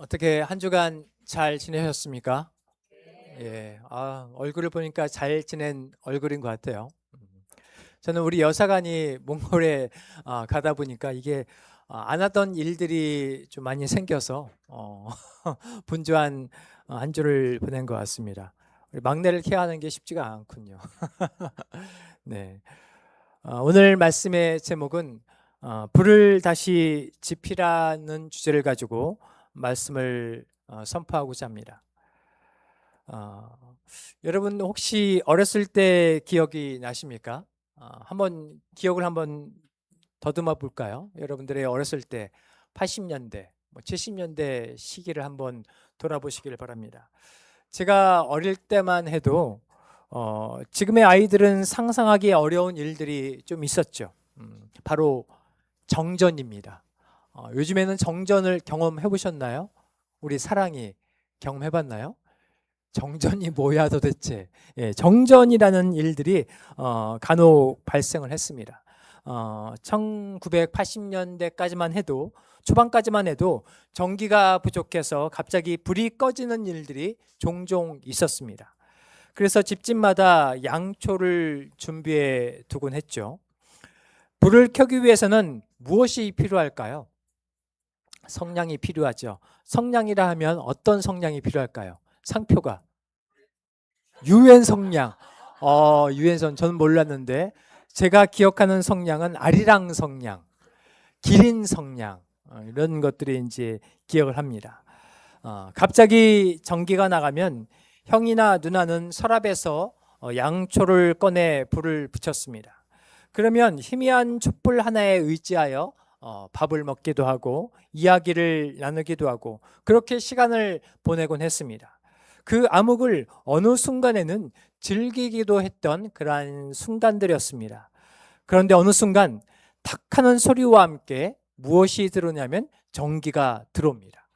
어떻게 한 주간 잘 지내셨습니까? 예, 얼굴을 보니까 잘 지낸 얼굴인 것 같아요. 저는 우리 여사관이 몽골에 가다 보니까 이게 안 하던 일들이 좀 많이 생겨서 분주한 한 주를 보낸 것 같습니다. 우리 막내를 케어하는 게 쉽지가 않군요. 네, 오늘 말씀의 제목은 불을 다시 지피라는 주제를 가지고 말씀을 선포하고자 합니다. 여러분 혹시 어렸을 때 기억이 나십니까? 한번 기억을 한번 더듬어 볼까요? 여러분들의 어렸을 때 80년대, 70년대 시기를 한번 돌아보시길 바랍니다. 제가 어릴 때만 해도 지금의 아이들은 상상하기 어려운 일들이 좀 있었죠. 바로 정전입니다. 요즘에는 정전을 경험해 보셨나요? 우리 사랑이 경험해 봤나요? 정전이 뭐야 도대체? 예, 정전이라는 일들이 간혹 발생을 했습니다. 1980년대까지만 해도 초반까지만 해도 전기가 부족해서 갑자기 불이 꺼지는 일들이 종종 있었습니다. 그래서 집집마다 양초를 준비해 두곤 했죠. 불을 켜기 위해서는 무엇이 필요할까요? 성냥이 필요하죠. 성냥이라 하면 어떤 성냥이 필요할까요? 상표가 유엔 성냥. 유엔선 저는 몰랐는데 제가 기억하는 성냥은 아리랑 성냥, 기린 성냥 이런 것들이 이제 기억을 합니다. 갑자기 전기가 나가면 형이나 누나는 서랍에서 양초를 꺼내 불을 붙였습니다. 그러면 희미한 촛불 하나에 의지하여 밥을 먹기도 하고 이야기를 나누기도 하고 그렇게 시간을 보내곤 했습니다. 그 암흑을 어느 순간에는 즐기기도 했던 그러한 순간들이었습니다. 그런데 어느 순간 탁 하는 소리와 함께 무엇이 들어오냐면 전기가 들어옵니다.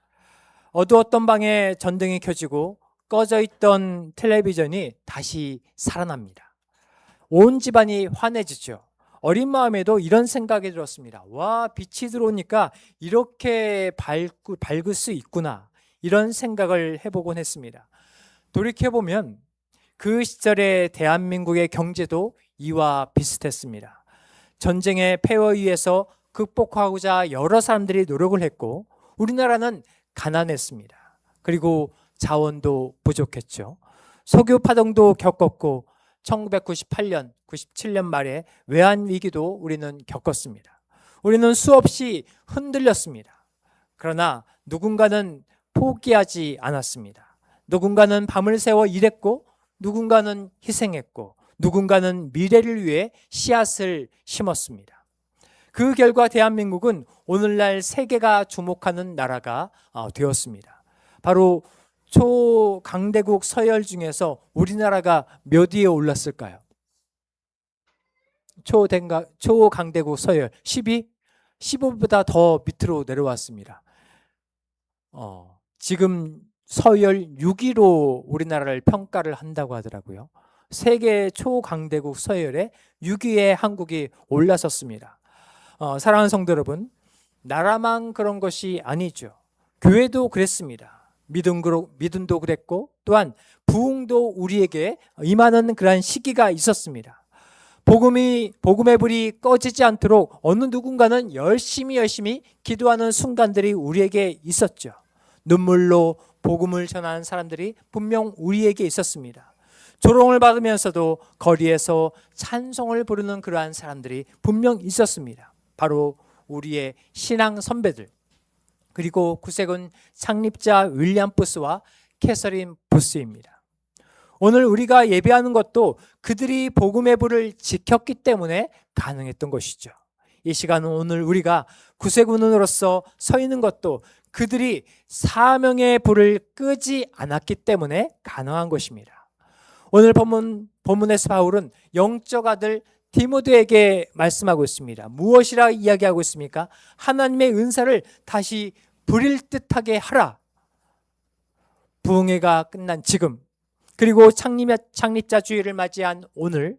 어두웠던 방에 전등이 켜지고 꺼져 있던 텔레비전이 다시 살아납니다. 온 집안이 환해지죠. 어린 마음에도 이런 생각이 들었습니다. 와, 빛이 들어오니까 이렇게 밝을 수 있구나. 이런 생각을 해보곤 했습니다. 돌이켜보면 그 시절의 대한민국의 경제도 이와 비슷했습니다. 전쟁의 폐허에 의해서 극복하고자 여러 사람들이 노력을 했고 우리나라는 가난했습니다. 그리고 자원도 부족했죠. 석유 파동도 겪었고 1998년, 97년 말에 외환위기도 우리는 겪었습니다. 우리는 수없이 흔들렸습니다. 그러나 누군가는 포기하지 않았습니다. 누군가는 밤을 새워 일했고 누군가는 희생했고 누군가는 미래를 위해 씨앗을 심었습니다. 그 결과 대한민국은 오늘날 세계가 주목하는 나라가 되었습니다. 바로 초강대국 서열 중에서 우리나라가 몇 위에 올랐을까요? 초강대국 서열 10위? 15보다 더 밑으로 내려왔습니다. 지금 서열 6위로 우리나라를 평가를 한다고 하더라고요. 세계 초강대국 서열에 6위에 한국이 올라섰습니다. 사랑하는 성도 여러분, 나라만 그런 것이 아니죠. 교회도 그랬습니다. 믿음도 그랬고 또한 부흥도 우리에게 임하는 그러한 시기가 있었습니다. 복음의 불이 꺼지지 않도록 어느 누군가는 열심히 기도하는 순간들이 우리에게 있었죠. 눈물로 복음을 전하는 사람들이 분명 우리에게 있었습니다. 조롱을 받으면서도 거리에서 찬송을 부르는 그러한 사람들이 분명 있었습니다. 바로 우리의 신앙 선배들, 그리고 구세군 창립자 윌리엄 부스와 캐서린 부스입니다. 오늘 우리가 예배하는 것도 그들이 복음의 불을 지켰기 때문에 가능했던 것이죠. 이 시간은 오늘 우리가 구세군으로서 서 있는 것도 그들이 사명의 불을 끄지 않았기 때문에 가능한 것입니다. 오늘 본문에서 바울은 영적 아들 디모데에게 말씀하고 있습니다. 무엇이라 이야기하고 있습니까? 하나님의 은사를 다시 부릴 듯하게 하라. 부흥회가 끝난 지금, 그리고 창립자 주일을 맞이한 오늘,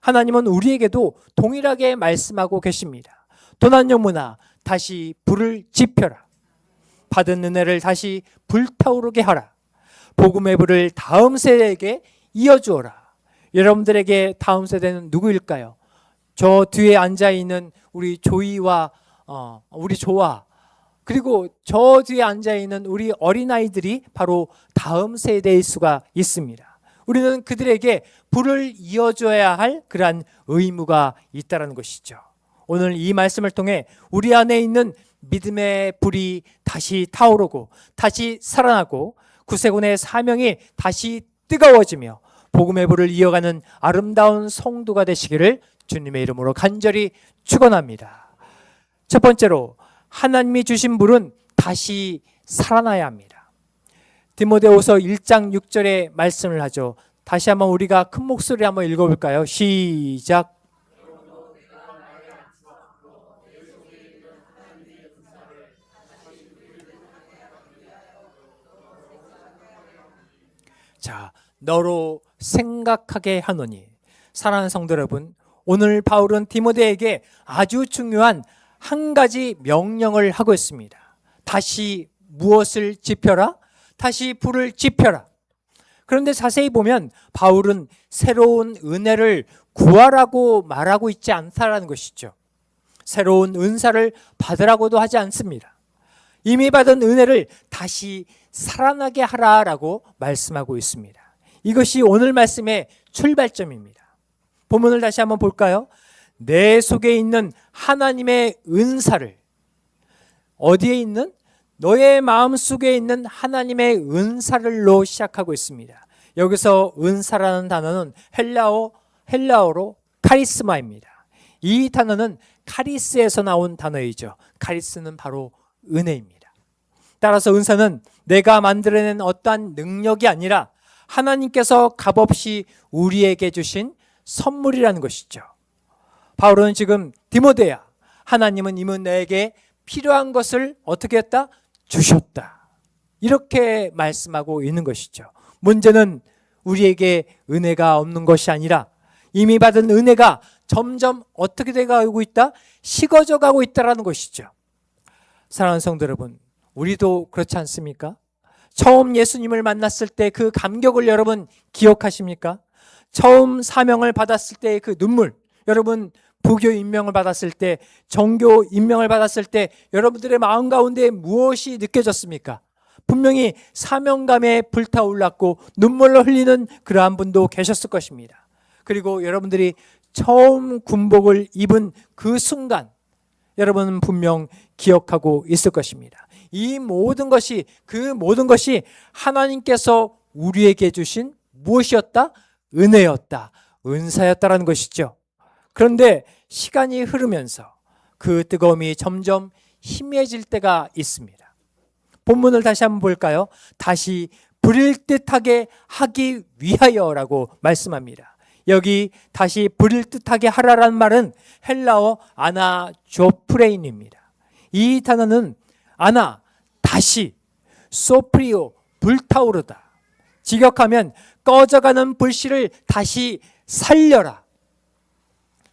하나님은 우리에게도 동일하게 말씀하고 계십니다. 도난 영문아, 다시 불을 지펴라. 받은 은혜를 다시 불타오르게 하라. 복음의 불을 다음 세대에게 이어주어라. 여러분들에게 다음 세대는 누구일까요? 저 뒤에 앉아있는 우리 조이와 우리 조아, 그리고 저 뒤에 앉아있는 우리 어린아이들이 바로 다음 세대일 수가 있습니다. 우리는 그들에게 불을 이어줘야 할 그러한 의무가 있다는 것이죠. 오늘 이 말씀을 통해 우리 안에 있는 믿음의 불이 다시 타오르고 다시 살아나고 구세군의 사명이 다시 뜨거워지며 복음의 불을 이어가는 아름다운 성도가 되시기를 주님의 이름으로 간절히 축원합니다. 첫 번째로 하나님이 주신 불은 다시 살아나야 합니다. 디모데후서 1장 6절에 말씀을 하죠. 다시 한번 우리가 큰 목소리로 한번 읽어볼까요? 시작. 자, 너로 생각하게 하노니. 사랑하는 성도 여러분, 오늘 바울은 디모데에게 아주 중요한 한 가지 명령을 하고 있습니다. 다시 무엇을 지펴라? 다시 불을 지펴라. 그런데 자세히 보면 바울은 새로운 은혜를 구하라고 말하고 있지 않다라는 것이죠. 새로운 은사를 받으라고도 하지 않습니다. 이미 받은 은혜를 다시 살아나게 하라라고 말씀하고 있습니다. 이것이 오늘 말씀의 출발점입니다. 본문을 다시 한번 볼까요? 내 속에 있는 하나님의 은사를, 어디에 있는? 너의 마음속에 있는 하나님의 은사를로 시작하고 있습니다. 여기서 은사라는 단어는 헬라어로 카리스마입니다. 이 단어는 카리스에서 나온 단어이죠. 카리스는 바로 은혜입니다. 따라서 은사는 내가 만들어낸 어떠한 능력이 아니라 하나님께서 값없이 우리에게 주신 선물이라는 것이죠. 바울은 지금 디모데야, 하나님은 이미 내게 필요한 것을 어떻게 했다? 주셨다. 이렇게 말씀하고 있는 것이죠. 문제는 우리에게 은혜가 없는 것이 아니라 이미 받은 은혜가 점점 어떻게 돼가고 있다? 식어져 가고 있다는 것이죠. 사랑하는 성도 여러분, 우리도 그렇지 않습니까? 처음 예수님을 만났을 때 그 감격을 여러분 기억하십니까? 처음 사명을 받았을 때의 그 눈물, 여러분 부교 임명을 받았을 때, 정교 임명을 받았을 때 여러분들의 마음 가운데 무엇이 느껴졌습니까? 분명히 사명감에 불타올랐고 눈물로 흘리는 그러한 분도 계셨을 것입니다. 그리고 여러분들이 처음 군복을 입은 그 순간 여러분은 분명 기억하고 있을 것입니다. 이 모든 것이, 그 모든 것이 하나님께서 우리에게 주신 무엇이었다? 은혜였다, 은사였다라는 것이죠. 그런데 시간이 흐르면서 그 뜨거움이 점점 희미해질 때가 있습니다. 본문을 다시 한번 볼까요? 다시 불일 듯하게 하기 위하여라고 말씀합니다. 여기 다시 불일 듯하게 하라라는 말은 헬라어 아나조프레인입니다. 이 단어는 아나, 다시, 소프리오, 불타오르다. 직역하면 꺼져가는 불씨를 다시 살려라.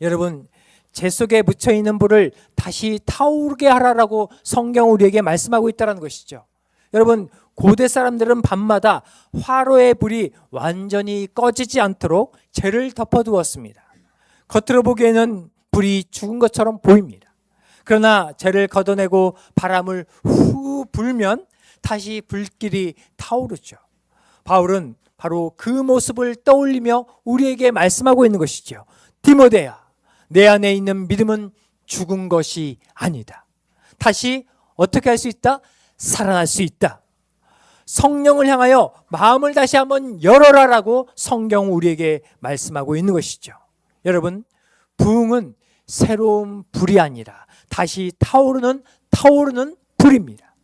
여러분, 제 속에 묻혀있는 불을 다시 타오르게 하라라고 성경 우리에게 말씀하고 있다는 것이죠. 여러분, 고대 사람들은 밤마다 화로의 불이 완전히 꺼지지 않도록 재를 덮어두었습니다. 겉으로 보기에는 불이 죽은 것처럼 보입니다. 그러나 재를 걷어내고 바람을 후 불면 다시 불길이 타오르죠. 바울은 바로 그 모습을 떠올리며 우리에게 말씀하고 있는 것이죠. 디모데야, 내 안에 있는 믿음은 죽은 것이 아니다. 다시 어떻게 할 수 있다? 살아날 수 있다. 성령을 향하여 마음을 다시 한번 열어라라고 성경 우리에게 말씀하고 있는 것이죠. 여러분, 부흥은 새로운 불이 아니라 다시 타오르는 불입니다.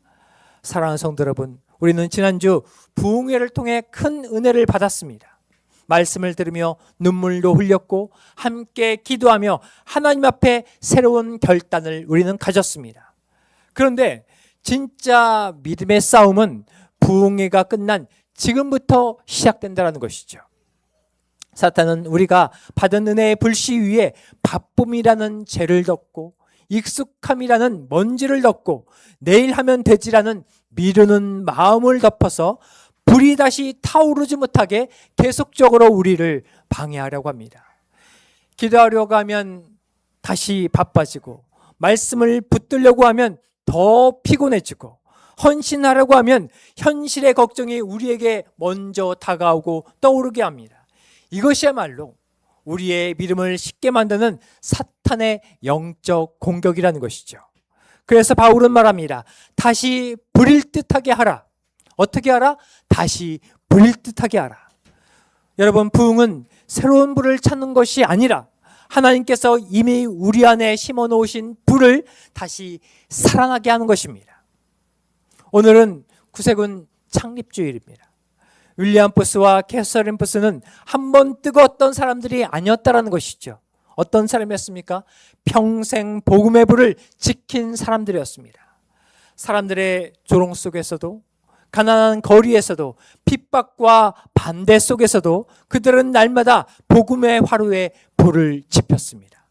사랑하는 성도 여러분, 우리는 지난주 부흥회를 통해 큰 은혜를 받았습니다. 말씀을 들으며 눈물도 흘렸고 함께 기도하며 하나님 앞에 새로운 결단을 우리는 가졌습니다. 그런데 진짜 믿음의 싸움은 부흥회가 끝난 지금부터 시작된다는 것이죠. 사탄은 우리가 받은 은혜의 불씨 위에 바쁨이라는 죄를 덮고 익숙함이라는 먼지를 덮고 내일 하면 되지라는 미루는 마음을 덮어서 불이 다시 타오르지 못하게 계속적으로 우리를 방해하려고 합니다. 기도하려고 하면 다시 바빠지고, 말씀을 붙들려고 하면 더 피곤해지고, 헌신하려고 하면 현실의 걱정이 우리에게 먼저 다가오고 떠오르게 합니다. 이것이야말로 우리의 믿음을 쉽게 만드는 사탄의 영적 공격이라는 것이죠. 그래서 바울은 말합니다. 다시 부릴 듯하게 하라. 어떻게 하라? 다시 부릴 듯하게 하라. 여러분, 부흥은 새로운 불을 찾는 것이 아니라 하나님께서 이미 우리 안에 심어놓으신 불을 다시 살아나게 하는 것입니다. 오늘은 구세군 창립주일입니다. 윌리엄 부스와 캐서린 부스는 한번 뜨거웠던 사람들이 아니었다라는 것이죠. 어떤 사람이었습니까? 평생 복음의 불을 지킨 사람들이었습니다. 사람들의 조롱 속에서도, 가난한 거리에서도, 핍박과 반대 속에서도 그들은 날마다 복음의 화루에 불을 지폈습니다.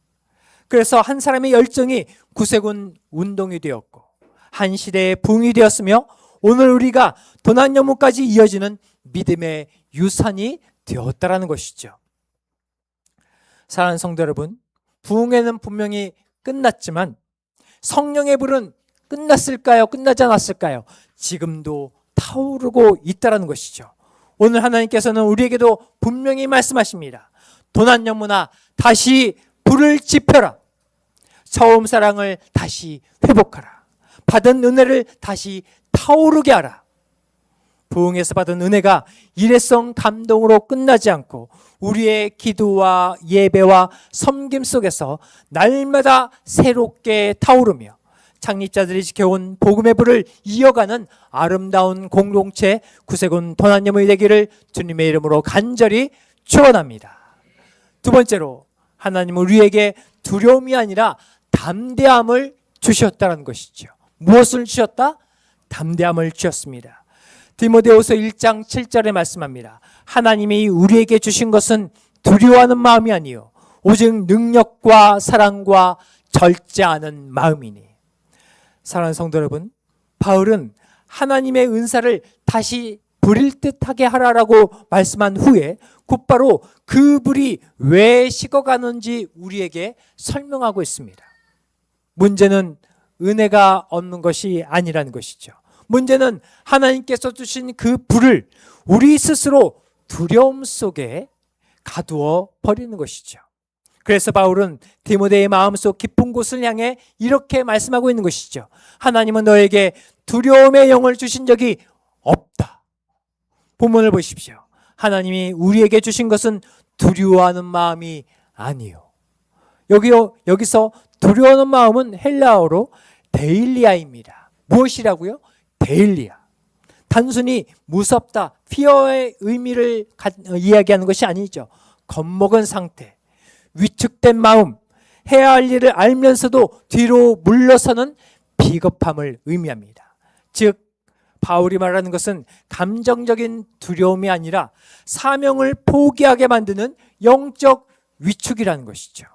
그래서 한 사람의 열정이 구세군 운동이 되었고 한 시대의 부흥이 되었으며 오늘 우리가 도난연문까지 이어지는 믿음의 유산이 되었다라는 것이죠. 사랑하는 성도 여러분, 부흥회는 분명히 끝났지만 성령의 불은 끝났을까요? 끝나지 않았을까요? 지금도 타오르고 있다는 것이죠. 오늘 하나님께서는 우리에게도 분명히 말씀하십니다. 도난연문아, 다시 불을 지펴라. 처음 사랑을 다시 회복하라. 받은 은혜를 다시 타오르게 하라. 부흥에서 받은 은혜가 일회성 감동으로 끝나지 않고 우리의 기도와 예배와 섬김 속에서 날마다 새롭게 타오르며 창립자들이 지켜온 복음의 불을 이어가는 아름다운 공동체 구세군 도난연문이 되기를 주님의 이름으로 간절히 축원합니다. 두 번째로, 하나님은 우리에게 두려움이 아니라 담대함을 주셨다는 것이죠. 무엇을 주셨다? 담대함을 주셨습니다. 디모데후서 1장 7절에 말씀합니다. 하나님이 우리에게 주신 것은 두려워하는 마음이 아니요 오직 능력과 사랑과 절제하는 마음이니. 사랑하는 성도 여러분, 바울은 하나님의 은사를 다시 불일 듯하게 하라라고 말씀한 후에 곧바로 그 불이 왜 식어가는지 우리에게 설명하고 있습니다. 문제는 은혜가 없는 것이 아니라는 것이죠. 문제는 하나님께서 주신 그 불을 우리 스스로 두려움 속에 가두어 버리는 것이죠. 그래서 바울은 디모데의 마음속 깊은 곳을 향해 이렇게 말씀하고 있는 것이죠. 하나님은 너에게 두려움의 영을 주신 적이 없다. 본문을 보십시오. 하나님이 우리에게 주신 것은 두려워하는 마음이 아니요. 여기서 두려워하는 마음은 헬라어로 데일리아입니다. 무엇이라고요? 데일리아. 단순히 무섭다, fear의 의미를 이야기하는 것이 아니죠. 겁먹은 상태, 위축된 마음, 해야 할 일을 알면서도 뒤로 물러서는 비겁함을 의미합니다. 즉 바울이 말하는 것은 감정적인 두려움이 아니라 사명을 포기하게 만드는 영적 위축이라는 것이죠.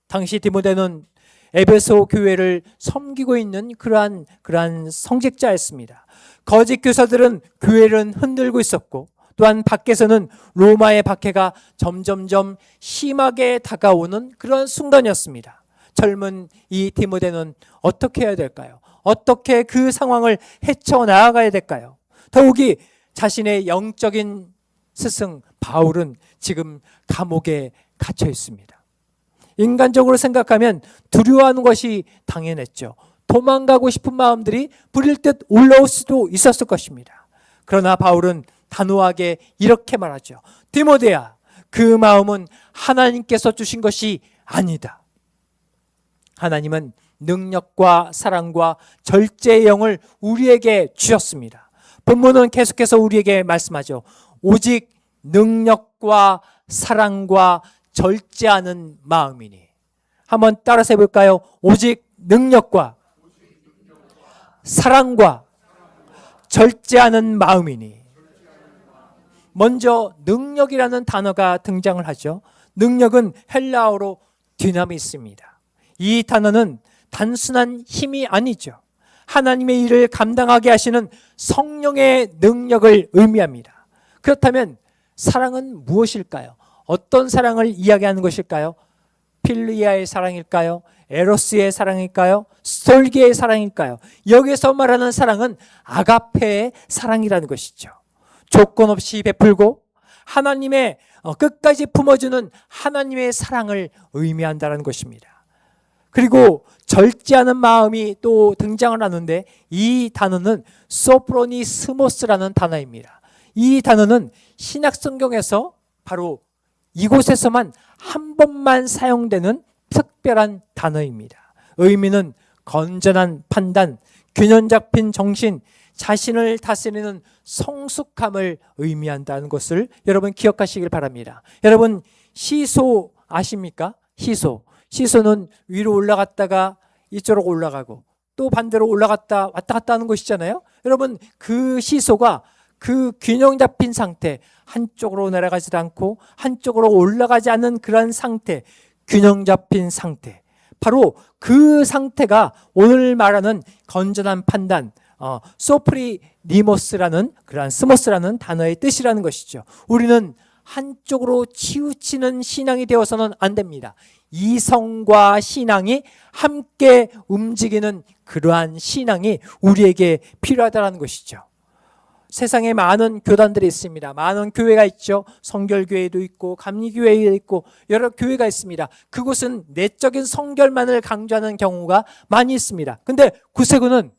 당시 디모데는 에베소 교회를 섬기고 있는 그러한 성직자였습니다. 거짓 교사들은 교회를 흔들고 있었고 또한 밖에서는 로마의 박해가 점점점 심하게 다가오는 그런 순간이었습니다. 젊은 이 디모데는 어떻게 해야 될까요? 어떻게 그 상황을 헤쳐나가야 될까요? 더욱이 자신의 영적인 스승 바울은 지금 감옥에 갇혀 있습니다. 인간적으로 생각하면 두려워하는 것이 당연했죠. 도망가고 싶은 마음들이 불일 듯 올라올 수도 있었을 것입니다. 그러나 바울은 단호하게 이렇게 말하죠. 디모데야, 그 마음은 하나님께서 주신 것이 아니다. 하나님은 능력과 사랑과 절제의 영을 우리에게 주셨습니다. 본문은 계속해서 우리에게 말씀하죠. 오직 능력과 사랑과 절제하는 마음이니. 한번 따라서 해볼까요? 오직 능력과 사랑과 절제하는 마음이니. 먼저 능력이라는 단어가 등장을 하죠. 능력은 헬라어로 디나미스입니다. 이 단어는 단순한 힘이 아니죠. 하나님의 일을 감당하게 하시는 성령의 능력을 의미합니다. 그렇다면 사랑은 무엇일까요? 어떤 사랑을 이야기하는 것일까요? 필리아의 사랑일까요? 에로스의 사랑일까요? 스톨기의 사랑일까요? 여기서 말하는 사랑은 아가페의 사랑이라는 것이죠. 조건 없이 베풀고 하나님의 끝까지 품어주는 하나님의 사랑을 의미한다는 것입니다. 그리고 절제하는 마음이 또 등장을 하는데 이 단어는 소프로니스모스라는 단어입니다. 이 단어는 신약 성경에서 바로 이곳에서만 한 번만 사용되는 특별한 단어입니다. 의미는 건전한 판단, 균형 잡힌 정신, 자신을 다스리는 성숙함을 의미한다는 것을 여러분 기억하시길 바랍니다. 여러분 시소 아십니까? 시소는 위로 올라갔다가 이쪽으로 올라가고 또 반대로 올라갔다 왔다 갔다 하는 것이잖아요. 여러분 그 시소가 그 균형 잡힌 상태, 한쪽으로 내려가지 않고 한쪽으로 올라가지 않는 그런 상태, 균형 잡힌 상태, 바로 그 상태가 오늘 말하는 건전한 판단, 소프리니모스라는 그러한 스모스라는 단어의 뜻이라는 것이죠. 우리는 한쪽으로 치우치는 신앙이 되어서는 안 됩니다. 이성과 신앙이 함께 움직이는 그러한 신앙이 우리에게 필요하다는 것이죠. 세상에 많은 교단들이 있습니다. 많은 교회가 있죠. 성결교회도 있고 감리교회도 있고 여러 교회가 있습니다. 그곳은 내적인 성결만을 강조하는 경우가 많이 있습니다. 근데 구세군은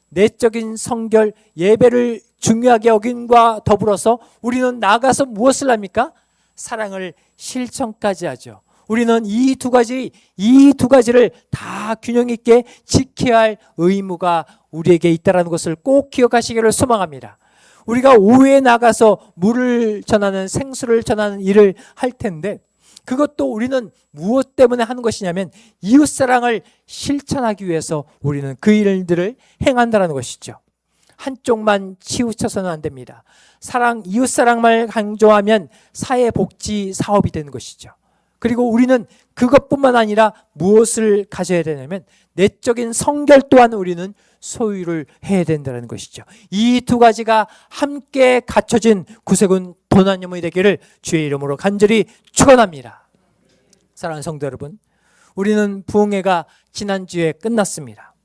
내적인 성결, 예배를 중요하게 여김과 더불어서 우리는 나아가서 무엇을 합니까? 사랑을 실천까지 하죠. 우리는 이 두 가지를 다 균형 있게 지켜야 할 의무가 우리에게 있다는 것을 꼭 기억하시기를 소망합니다. 우리가 오후에 나가서 물을 전하는 생수를 전하는 일을 할 텐데 그것도 우리는 무엇 때문에 하는 것이냐면 이웃사랑을 실천하기 위해서 우리는 그 일들을 행한다는 것이죠. 한쪽만 치우쳐서는 안 됩니다. 이웃사랑만 강조하면 사회복지 사업이 되는 것이죠. 그리고 우리는 그것뿐만 아니라 무엇을 가져야 되냐면 내적인 성결 또한 우리는 소유를 해야 된다는 것이죠. 이 두 가지가 함께 갖춰진 구세군 도난염이 되기를 주의 이름으로 간절히 축원합니다. 사랑하는 성도 여러분, 우리는 부흥회가 지난주에 끝났습니다.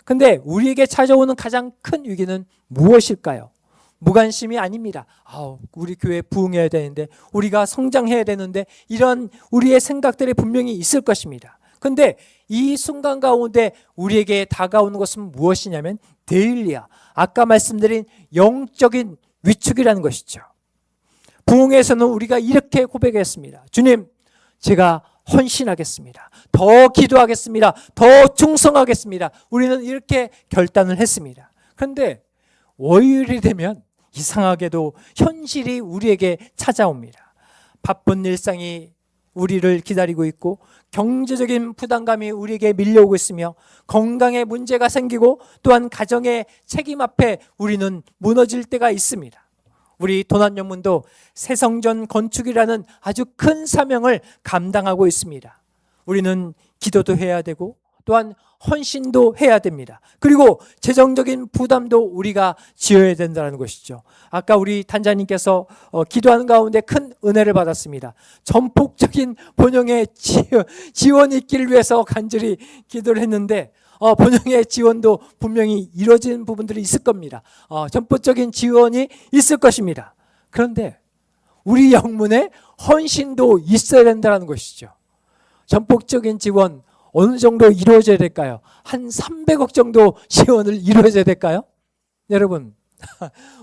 근데 우리에게 찾아오는 가장 큰 위기는 무엇일까요? 무관심이 아닙니다. 우리 교회 부흥해야 되는데, 우리가 성장해야 되는데, 이런 우리의 생각들이 분명히 있을 것입니다. 근데 이 순간 가운데 우리에게 다가오는 것은 무엇이냐면 데일리아, 아까 말씀드린 영적인 위축이라는 것이죠. 부흥회에서는 우리가 이렇게 고백했습니다. 주님, 제가 헌신하겠습니다. 더 기도하겠습니다. 더 충성하겠습니다. 우리는 이렇게 결단을 했습니다. 그런데 월요일이 되면 이상하게도 현실이 우리에게 찾아옵니다. 바쁜 일상이 우리를 기다리고 있고 경제적인 부담감이 우리에게 밀려오고 있으며 건강에 문제가 생기고 또한 가정의 책임 앞에 우리는 무너질 때가 있습니다. 우리 도난연문도 새성전 건축이라는 아주 큰 사명을 감당하고 있습니다. 우리는 기도도 해야 되고 또한 헌신도 해야 됩니다. 그리고 재정적인 부담도 우리가 지어야 된다는 것이죠. 아까 우리 단장님께서 기도하는 가운데 큰 은혜를 받았습니다. 전폭적인 번영의 지원이 있기를 위해서 간절히 기도를 했는데 번영의 지원도 분명히 이루어진 부분들이 있을 겁니다. 전폭적인 지원이 있을 것입니다. 그런데 우리 영문에 헌신도 있어야 된다는 것이죠. 전폭적인 지원 어느 정도 이루어져야 될까요? 한 300억 정도 지원을 이루어져야 될까요? 여러분,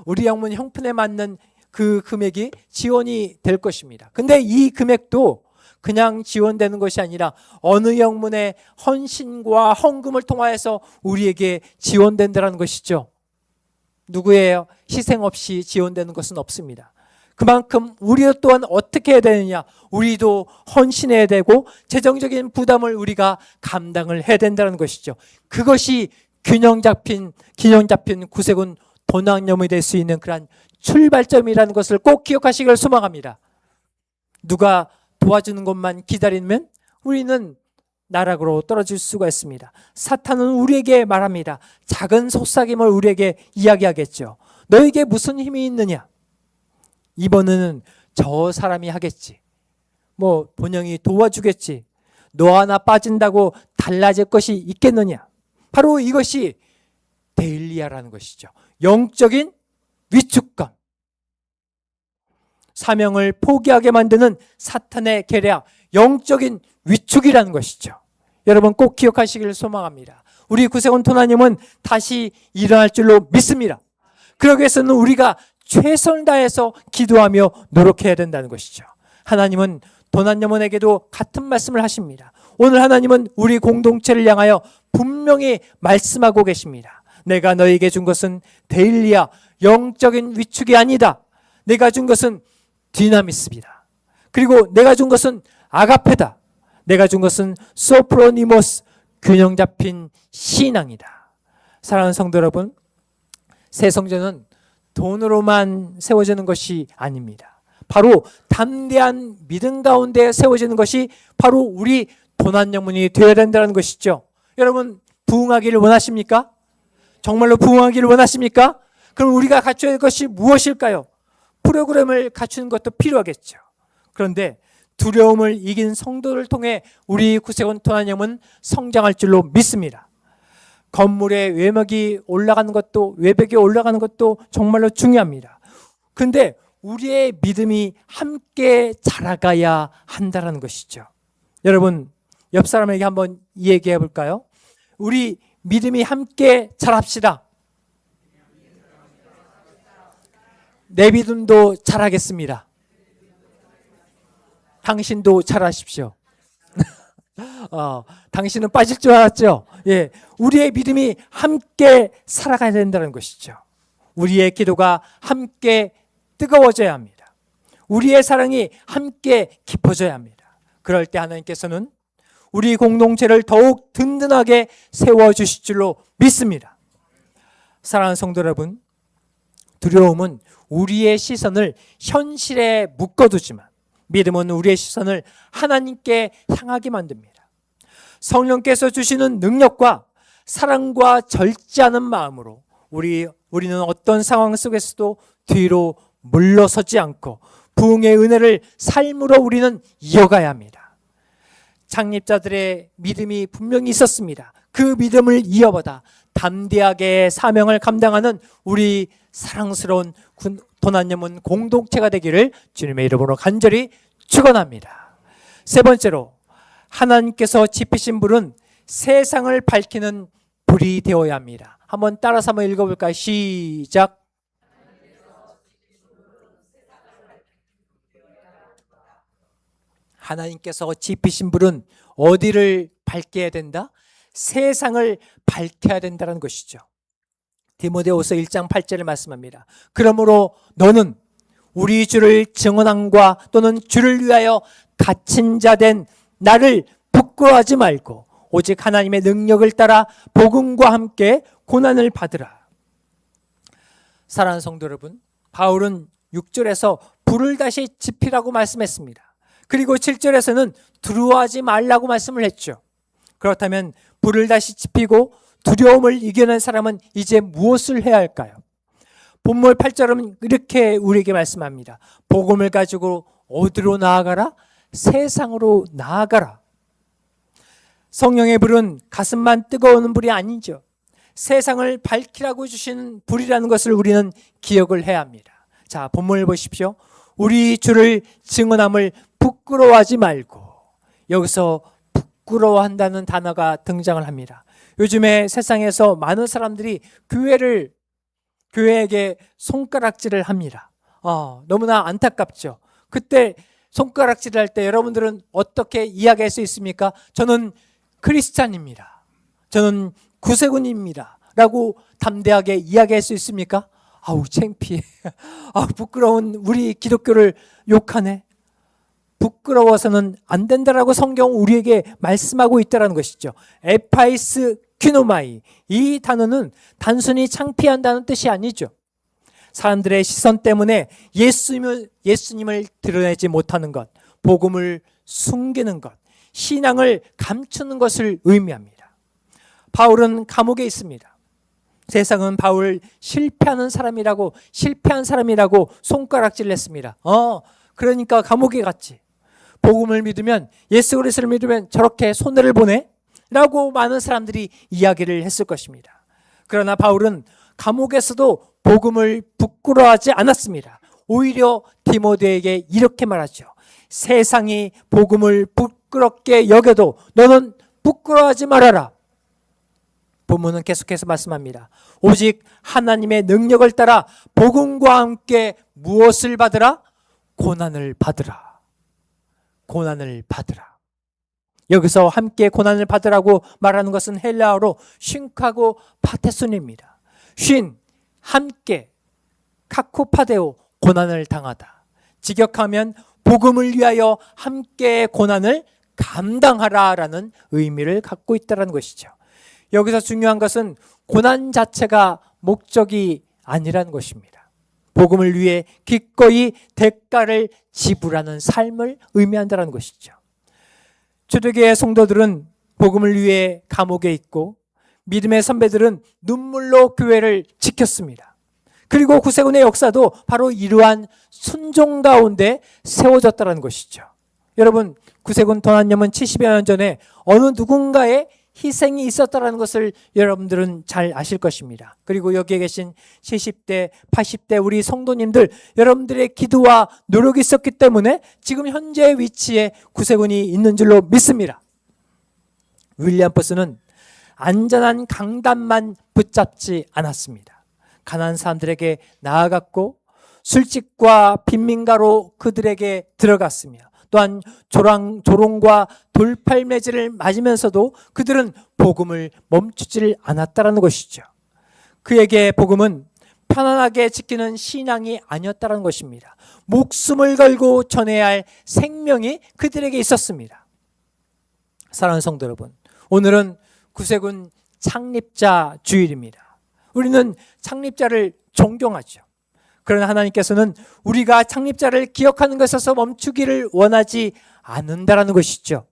우리 영문 형편에 맞는 그 금액이 지원이 될 것입니다. 근데 이 금액도 그냥 지원되는 것이 아니라 어느 영문의 헌신과 헌금을 통하여서 우리에게 지원된다는 것이죠. 누구의 희생 없이 지원되는 것은 없습니다. 그만큼 우리 또한 어떻게 해야 되느냐? 우리도 헌신해야 되고 재정적인 부담을 우리가 감당을 해야 된다는 것이죠. 그것이 균형 잡힌 구세군 도난염이 될 수 있는 그러한 출발점이라는 것을 꼭 기억하시길 소망합니다. 누가 도와주는 것만 기다리면 우리는 나락으로 떨어질 수가 있습니다. 사탄은 우리에게 말합니다. 작은 속삭임을 우리에게 이야기하겠죠. 너에게 무슨 힘이 있느냐? 이번에는 저 사람이 하겠지. 뭐 본영이 도와주겠지. 너 하나 빠진다고 달라질 것이 있겠느냐? 바로 이것이 데일리아라는 것이죠. 영적인 위축감. 사명을 포기하게 만드는 사탄의 계략, 영적인 위축이라는 것이죠. 여러분 꼭 기억하시기를 소망합니다. 우리 구세군 도나님은 다시 일어날 줄로 믿습니다. 그러기 위해서는 우리가 최선을 다해서 기도하며 노력해야 된다는 것이죠. 하나님은 도난여몬에게도 같은 말씀을 하십니다. 오늘 하나님은 우리 공동체를 향하여 분명히 말씀하고 계십니다. 내가 너에게 준 것은 데일리아, 영적인 위축이 아니다. 내가 준 것은 디나미스입니다. 그리고 내가 준 것은 아가페다. 내가 준 것은 소프로니모스, 균형 잡힌 신앙이다. 사랑하는 성도 여러분, 새 성전은 돈으로만 세워지는 것이 아닙니다. 바로 담대한 믿음 가운데 세워지는 것이 바로 우리 도난영문이 되어야 된다는 것이죠. 여러분 부흥하기를 원하십니까? 정말로 부흥하기를 원하십니까? 그럼 우리가 갖춰야 할 것이 무엇일까요? 프로그램을 갖추는 것도 필요하겠죠. 그런데 두려움을 이긴 성도를 통해 우리 구세군 도난영은 성장할 줄로 믿습니다. 건물의 외벽이 올라가는 것도 정말로 중요합니다. 그런데 우리의 믿음이 함께 자라가야 한다는 것이죠. 여러분 옆 사람에게 한번 얘기해 볼까요? 우리 믿음이 함께 자랍시다. 내 믿음도 자라겠습니다. 당신도 잘하십시오. 당신은 빠질 줄 알았죠? 예, 우리의 믿음이 함께 살아가야 된다는 것이죠. 우리의 기도가 함께 뜨거워져야 합니다. 우리의 사랑이 함께 깊어져야 합니다. 그럴 때 하나님께서는 우리 공동체를 더욱 든든하게 세워주실 줄로 믿습니다. 사랑하는 성도 여러분, 두려움은 우리의 시선을 현실에 묶어두지만 믿음은 우리의 시선을 하나님께 향하게 만듭니다. 성령께서 주시는 능력과 사랑과 절제 않은 마음으로 우리는 어떤 상황 속에서도 뒤로 물러서지 않고 부흥의 은혜를 삶으로 우리는 이어가야 합니다. 창립자들의 믿음이 분명히 있었습니다. 그 믿음을 이어받아 담대하게 사명을 감당하는 우리 사랑스러운 도난여문 공동체가 되기를 주님의 이름으로 간절히 축원합니다. 세 번째로 하나님께서 지피신 불은 세상을 밝히는 불이 되어야 합니다. 한번 따라서 한번 읽어볼까요? 시작. 하나님께서 지피신 불은 어디를 밝혀야 된다? 세상을 밝혀야 된다는 것이죠. 디모데후서 1장 8절을 말씀합니다. 그러므로 너는 우리 주를 증언함과 또는 주를 위하여 갇힌 자 된 나를 부끄러워하지 말고 오직 하나님의 능력을 따라 복음과 함께 고난을 받으라. 사랑하는 성도 여러분, 바울은 6절에서 불을 다시 지피라고 말씀했습니다. 그리고 7절에서는 두려워하지 말라고 말씀을 했죠. 그렇다면 불을 다시 지피고 두려움을 이겨낸 사람은 이제 무엇을 해야 할까요? 본문 8절은 이렇게 우리에게 말씀합니다. 복음을 가지고 어디로 나아가라? 세상으로 나아가라. 성령의 불은 가슴만 뜨거운 불이 아니죠. 세상을 밝히라고 주신 불이라는 것을 우리는 기억을 해야 합니다. 자, 본문을 보십시오. 우리 주를 증언함을 부끄러워하지 말고, 여기서 부끄러워한다는 단어가 등장을 합니다. 요즘에 세상에서 많은 사람들이 교회에게 손가락질을 합니다. 너무나 안타깝죠. 그때 손가락질을 할 때 여러분들은 어떻게 이야기할 수 있습니까? 저는 크리스찬입니다. 저는 구세군입니다. 라고 담대하게 이야기할 수 있습니까? 아우 창피해. 부끄러운 우리 기독교를 욕하네. 부끄러워서는 안 된다라고 성경 우리에게 말씀하고 있다는 것이죠. 에파이스 퀴노마이, 이 단어는 단순히 창피한다는 뜻이 아니죠. 사람들의 시선 때문에 예수님을 드러내지 못하는 것, 복음을 숨기는 것, 신앙을 감추는 것을 의미합니다. 바울은 감옥에 있습니다. 세상은 바울을 실패한 사람이라고 손가락질을 했습니다. 그러니까 감옥에 갔지. 복음을 믿으면, 예수 그리스도를 믿으면 저렇게 손해를 보내? 라고 많은 사람들이 이야기를 했을 것입니다. 그러나 바울은 감옥에서도 복음을 부끄러워하지 않았습니다. 오히려 디모데에게 이렇게 말하죠. 세상이 복음을 부끄럽게 여겨도 너는 부끄러워하지 말아라. 본문은 계속해서 말씀합니다. 오직 하나님의 능력을 따라 복음과 함께 무엇을 받으라? 고난을 받으라. 고난을 받으라. 여기서 함께 고난을 받으라고 말하는 것은 헬라어로 쉰카고 파테순입니다. 쉰, 함께, 카코파데오, 고난을 당하다. 직역하면 복음을 위하여 함께 고난을 감당하라라는 의미를 갖고 있다는 것이죠. 여기서 중요한 것은 고난 자체가 목적이 아니라는 것입니다. 복음을 위해 기꺼이 대가를 지불하는 삶을 의미한다는 것이죠. 초대교회 성도들은 복음을 위해 감옥에 있고 믿음의 선배들은 눈물로 교회를 지켰습니다. 그리고 구세군의 역사도 바로 이러한 순종 가운데 세워졌다는 것이죠. 여러분, 구세군 도난념은 70여 년 전에 어느 누군가의 희생이 있었다는 것을 여러분들은 잘 아실 것입니다. 그리고 여기에 계신 70대, 80대 우리 성도님들, 여러분들의 기도와 노력이 있었기 때문에 지금 현재 위치에 구세군이 있는 줄로 믿습니다. 윌리엄 포스는 안전한 강단만 붙잡지 않았습니다. 가난한 사람들에게 나아갔고 술집과 빈민가로 그들에게 들어갔으며 또한 조롱과 돌팔매질을 맞으면서도 그들은 복음을 멈추질 않았다는 것이죠. 그에게 복음은 편안하게 지키는 신앙이 아니었다는 것입니다. 목숨을 걸고 전해야 할 생명이 그들에게 있었습니다. 사랑하는 성도 여러분, 오늘은 구세군 창립자 주일입니다. 우리는 창립자를 존경하죠. 그러나 하나님께서는 우리가 창립자를 기억하는 것에서 멈추기를 원하지 않는다라는 것이죠.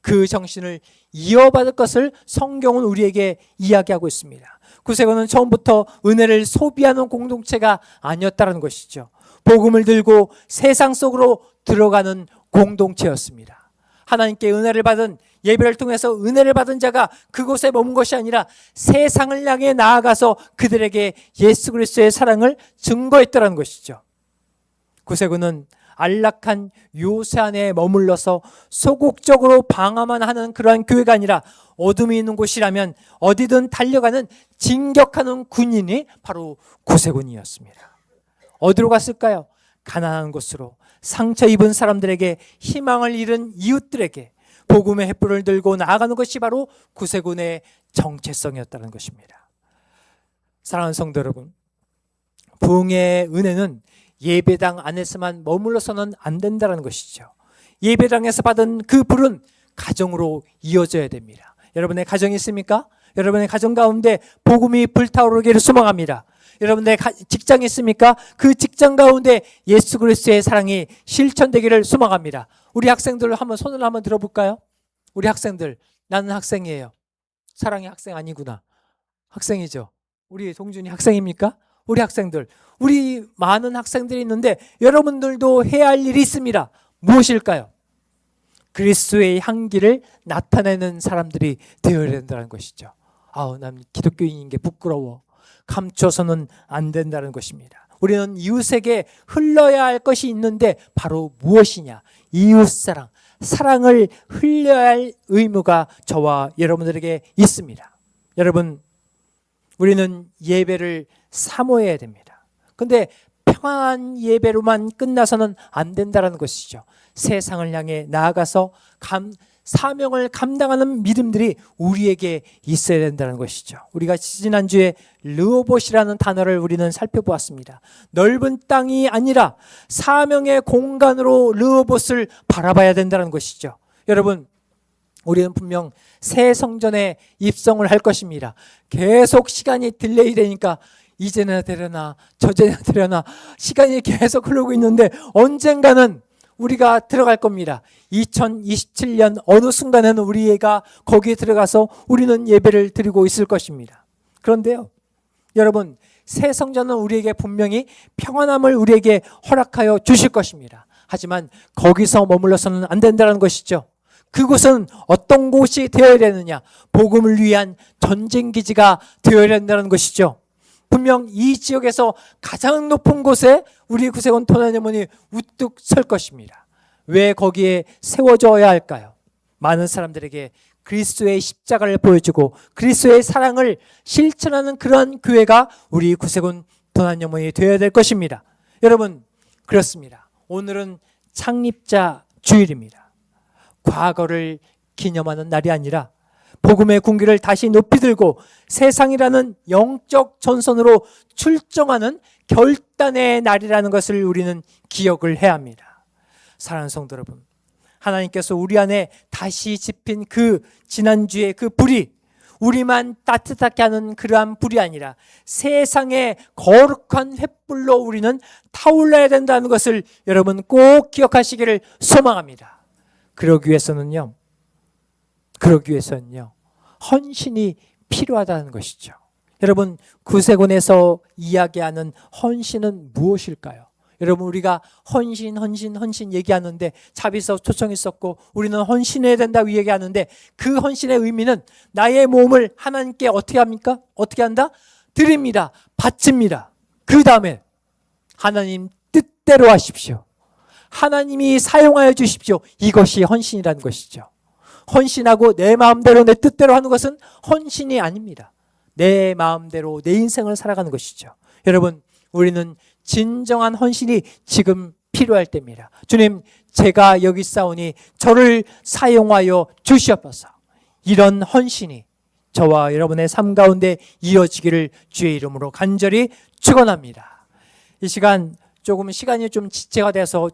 그 정신을 이어받을 것을 성경은 우리에게 이야기하고 있습니다. 구세군은 처음부터 은혜를 소비하는 공동체가 아니었다는 것이죠. 복음을 들고 세상 속으로 들어가는 공동체였습니다. 하나님께 은혜를 받은, 예배를 통해서 은혜를 받은 자가 그곳에 머문 것이 아니라 세상을 향해 나아가서 그들에게 예수 그리스도의 사랑을 증거했다는 것이죠. 구세군은 안락한 요새 안에 머물러서 소극적으로 방어만 하는 그러한 교회가 아니라 어둠이 있는 곳이라면 어디든 달려가는 진격하는 군인이 바로 구세군이었습니다. 어디로 갔을까요? 가난한 곳으로, 상처 입은 사람들에게, 희망을 잃은 이웃들에게 복음의 횃불을 들고 나아가는 것이 바로 구세군의 정체성이었다는 것입니다. 사랑하는 성도 여러분, 부흥의 은혜는 예배당 안에서만 머물러서는 안 된다는 것이죠. 예배당에서 받은 그 불은 가정으로 이어져야 됩니다. 여러분의 가정이 있습니까? 여러분의 가정 가운데 복음이 불타오르기를 소망합니다. 여러분의 직장이 있습니까? 그 직장 가운데 예수 그리스도의 사랑이 실천되기를 소망합니다. 우리 학생들 손을 한번 들어볼까요? 우리 학생들, 나는 학생이에요. 사랑의 학생 아니구나. 학생이죠. 우리 동준이 학생입니까? 우리 학생들, 우리 많은 학생들이 있는데 여러분들도 해야 할 일이 있습니다. 무엇일까요? 그리스도의 향기를 나타내는 사람들이 되어야 된다는 것이죠. 난 기독교인인 게 부끄러워. 감춰서는 안 된다는 것입니다. 우리는 이웃에게 흘러야 할 것이 있는데 바로 무엇이냐? 이웃사랑, 사랑을 흘려야 할 의무가 저와 여러분들에게 있습니다. 여러분, 우리는 예배를 사모해야 됩니다. 근데 평안한 예배로만 끝나서는 안 된다는 것이죠. 세상을 향해 나아가서 사명을 감당하는 믿음들이 우리에게 있어야 된다는 것이죠. 우리가 지난주에 르호봇이라는 단어를 우리는 살펴보았습니다. 넓은 땅이 아니라 사명의 공간으로 르호봇을 바라봐야 된다는 것이죠. 여러분, 우리는 분명 새 성전에 입성을 할 것입니다. 계속 시간이 딜레이 되니까 이제나 되려나 저제나 되려나 시간이 계속 흐르고 있는데 언젠가는 우리가 들어갈 겁니다. 2027년 어느 순간에는 우리가 거기에 들어가서 우리는 예배를 드리고 있을 것입니다. 그런데요, 여러분, 새 성전은 우리에게 분명히 평안함을 우리에게 허락하여 주실 것입니다. 하지만 거기서 머물러서는 안 된다는 것이죠. 그곳은 어떤 곳이 되어야 되느냐? 복음을 위한 전쟁기지가 되어야 된다는 것이죠. 분명 이 지역에서 가장 높은 곳에 우리 구세군 도난여문이 우뚝 설 것입니다. 왜 거기에 세워져야 할까요? 많은 사람들에게 그리스도의 십자가를 보여주고 그리스도의 사랑을 실천하는 그러한 교회가 우리 구세군 도난여문이 되어야 될 것입니다. 여러분, 그렇습니다. 오늘은 창립자 주일입니다. 과거를 기념하는 날이 아니라 복음의 군기를 다시 높이 들고 세상이라는 영적 전선으로 출정하는 결단의 날이라는 것을 우리는 기억을 해야 합니다. 사랑하는 성도 여러분, 하나님께서 우리 안에 다시 지핀 그 지난주의 그 불이 우리만 따뜻하게 하는 그러한 불이 아니라 세상의 거룩한 횃불로 우리는 타올라야 된다는 것을 여러분 꼭 기억하시기를 소망합니다. 그러기 위해서는요, 헌신이 필요하다는 것이죠. 여러분, 구세군에서 이야기하는 헌신은 무엇일까요? 여러분, 우리가 헌신 얘기하는데 자비서 초청이 있었고 우리는 헌신해야 된다고 얘기하는데 그 헌신의 의미는 나의 몸을 하나님께 어떻게 합니까? 어떻게 한다? 드립니다. 바칩니다. 그 다음에 하나님 뜻대로 하십시오. 하나님이 사용하여 주십시오. 이것이 헌신이라는 것이죠. 헌신하고 내 마음대로 내 뜻대로 하는 것은 헌신이 아닙니다. 내 마음대로 내 인생을 살아가는 것이죠. 여러분, 우리는 진정한 헌신이 지금 필요할 때입니다. 주님, 제가 여기 있사오니 저를 사용하여 주시옵소서. 이런 헌신이 저와 여러분의 삶 가운데 이어지기를 주의 이름으로 간절히 축원합니다. 이 시간 조금 시간이 좀 지체가 돼서